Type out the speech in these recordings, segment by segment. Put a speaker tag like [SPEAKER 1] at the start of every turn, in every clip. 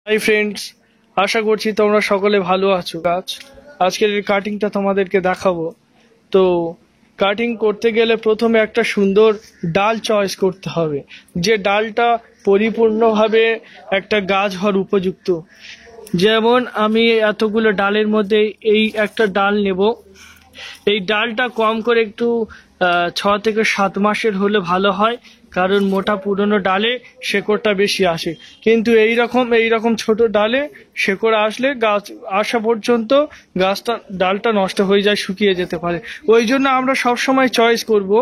[SPEAKER 1] Hi friends, আশা করছি তোমরা সকলে ভালো আছো। আজকের এই কাটিংটা তোমাদেরকে দেখাবো। তো কাটিং করতে গেলে প্রথমে একটা সুন্দর ডাল চয়েস করতে হবে, যে ডালটা পরিপূর্ণভাবে একটা গাছ হওয়ার উপযুক্ত। যেমন আমি এতগুলো ডালের মধ্যে এই একটা ডাল নেব। এই ডালটা কম করে একটু 6 থেকে 7 মাসের হলে ভালো হয়, কারণ মোটা পুরনো ডালে শেকড়টা বেশি আসে। কিন্তু এইরকম ছোট ডালে শেকড় আসলে গাছ আসা পর্যন্ত ডালটা নষ্ট হয়ে যায়, শুকিয়ে যেতে পারে। ওই জন্য আমরা সবসময় চয়েস করব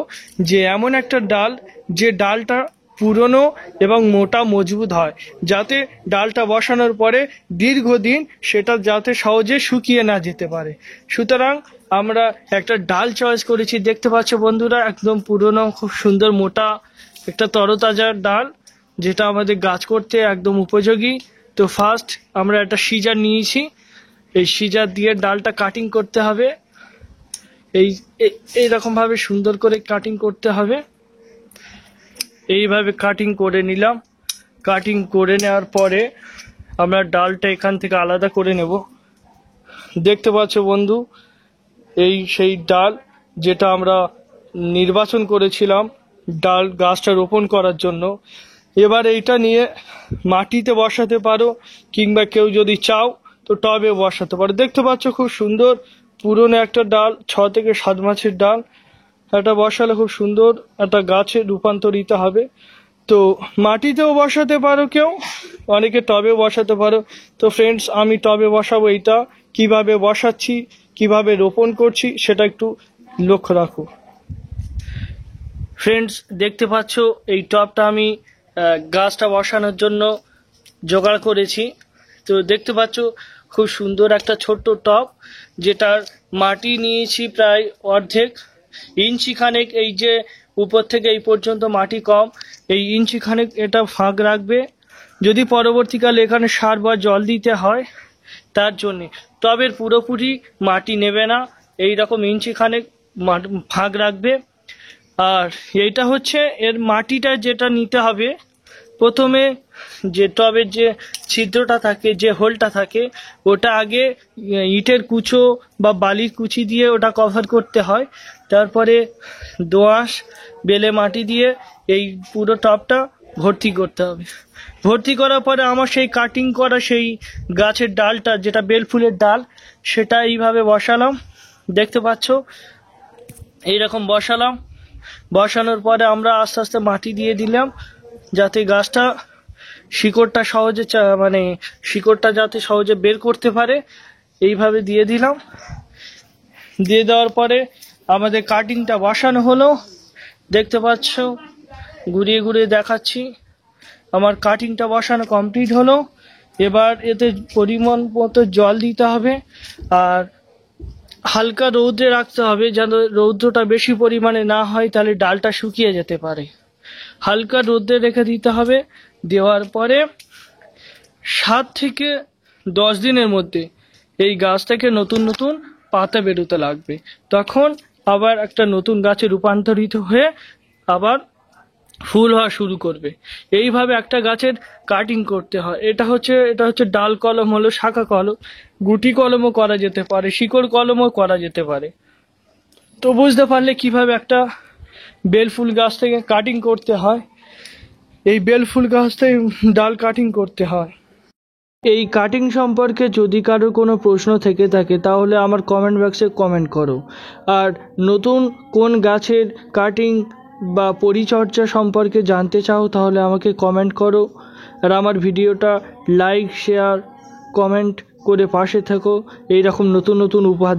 [SPEAKER 1] যে এমন একটা ডাল, যে ডালটা পুরনো এবং মোটা মজবুত হয়, যাতে ডালটা বসানোর পরে দীর্ঘদিন সেটা যাতে সহজে শুকিয়ে না যেতে পারে। সুতরাং আমরা একটা ডাল চয়েস করেছি, দেখতে পাচ্ছ বন্ধুরা, একদম পুরনো খুব সুন্দর মোটা একটা তরতাজা ডাল, যেটা আমাদের গাছ করতে একদম উপযোগী। তো ফার্স্ট আমরা একটা সিজার নিয়েছি, এই সিজার দিয়ে ডালটা কাটিং করতে হবে। এইরকমভাবে সুন্দর করে কাটিং করতে হবে। এইভাবে কাটিং করে নিলাম। কাটিং করে নেওয়ার পরে আমরা ডালটা এখান থেকে আলাদা করে নেব। দেখতে পাচ্ছ বন্ধু, এই সেই ডাল যেটা আমরা নির্বাচন করেছিলাম ডাল গাছটা রোপণ করার জন্য। এবার এইটা নিয়ে মাটিতে বসাতে পারো, কিংবা কেউ যদি চাও তো টবে বসাতে পারো। দেখতে পাচ্ছ খুব সুন্দর পুরনো একটা ডাল, 6 থেকে 7 মাসের ডাল। এটা বসালে খুব সুন্দর একটা গাছে রূপান্তরিত হবে। তো মাটিতেও বসাতে পারো, কেউ অনেকে টবে বসাতে পারো। তো ফ্রেন্ডস, আমি টবে বসাবো। এইটা কিভাবে বসাচ্ছি, কিভাবে রোপণ করছি, সেটা একটু লক্ষ্য রাখো। ফ্রেন্ডস, দেখতে পাচ্ছ এই টবটা আমি গাছটা বসানোর জন্য জোগাড় করেছি। তো দেখতে পাচ্ছ খুব সুন্দর একটা ছোট্ট টব, যেটার মাটি নিয়েছি প্রায় অর্ধেক ইঞ্চি খানেক। এই যে উপর থেকে এই পর্যন্ত মাটি কম, এই ইঞ্চি খানেক এটা ফাঁক রাখবে, যদি পরবর্তীকালে এখানে সার বা জল দিতে হয় তার জন্যে। টবের পুরোপুরি মাটি নেবে না, এই রকম ইঞ্চি খানেক ফাঁক রাখবে। আর এইটা হচ্ছে এর মাটিটা যেটা নিতে হবে, প্রথমে যে টবের যে ছিদ্রটা থাকে, যে হোলটা থাকে, ওটা আগে ইটের কুচো বা বালির কুচি দিয়ে ওটা কভার করতে হয়। তারপরে দোআঁশ বেলে মাটি দিয়ে এই পুরো টবটা ভর্তি করতে হবে। ভর্তি করার পরে আমার সেই কাটিং করা সেই গাছের ডালটা, যেটা বেলফুলের ডাল, সেটা এইভাবে বসালাম। দেখতে পাচ্ছ এইরকম বসালাম। বসানোর পরে আমরা আস্তে আস্তে মাটি দিয়ে দিলাম, যাতে গাছটা শিকড়টা যাতে সহজে বের করতে পারে। এইভাবে দিয়ে দিলাম। দিয়ে দেওয়ার পরে আমাদের কাটিংটা বসানো হলো। দেখতে পাচ্ছ, ঘুরিয়ে ঘুরিয়ে দেখাচ্ছি, আমার কাটিংটা বসানো কমপ্লিট হলো। এবার এতে পরিমাণ মতো জল দিতে হবে, আর হালকা রৌদ্রে রাখতে হবে, যেন রৌদ্রটা বেশি পরিমাণে না হয়, তাহলে ডালটা শুকিয়ে যেতে পারে। হালকা রৌদ্রে রেখে দিতে হবে। দেওয়ার পরে 7 থেকে 10 দিনের মধ্যে এই গাছ থেকে নতুন নতুন পাতা বেরোতে লাগবে। তখন আবার একটা নতুন গাছে রূপান্তরিত হয়ে আবার ফুল হওয়া শুরু করবে। এইভাবে একটা গাছের কাটিং করতে হয়। এটা হচ্ছে ডাল কলম, হলো শাখা কলম, গুটি কলমও করা যেতে পারে, শিকড় কলমও করা যেতে পারে। তো বুঝতে পারলে কিভাবে একটা বেলফুল গাছ থেকে কাটিং করতে হয়। এই বেলফুল গাছ থেকে ডাল কাটিং করতে হয়। এই কাটিং সম্পর্কে যদি কারোর কোনো প্রশ্ন থেকে থাকে, তাহলে আমার কমেন্ট বক্সে কমেন্ট করো। আর নতুন কোন গাছের কাটিং বা পরিচর্যা সম্পর্কে জানতে চাও, তাহলে আমাকে কমেন্ট করো। আর আমার ভিডিওটা লাইক, শেয়ার, কমেন্ট করে পাশে থেকো। এইরকম নতুন নতুন উপহার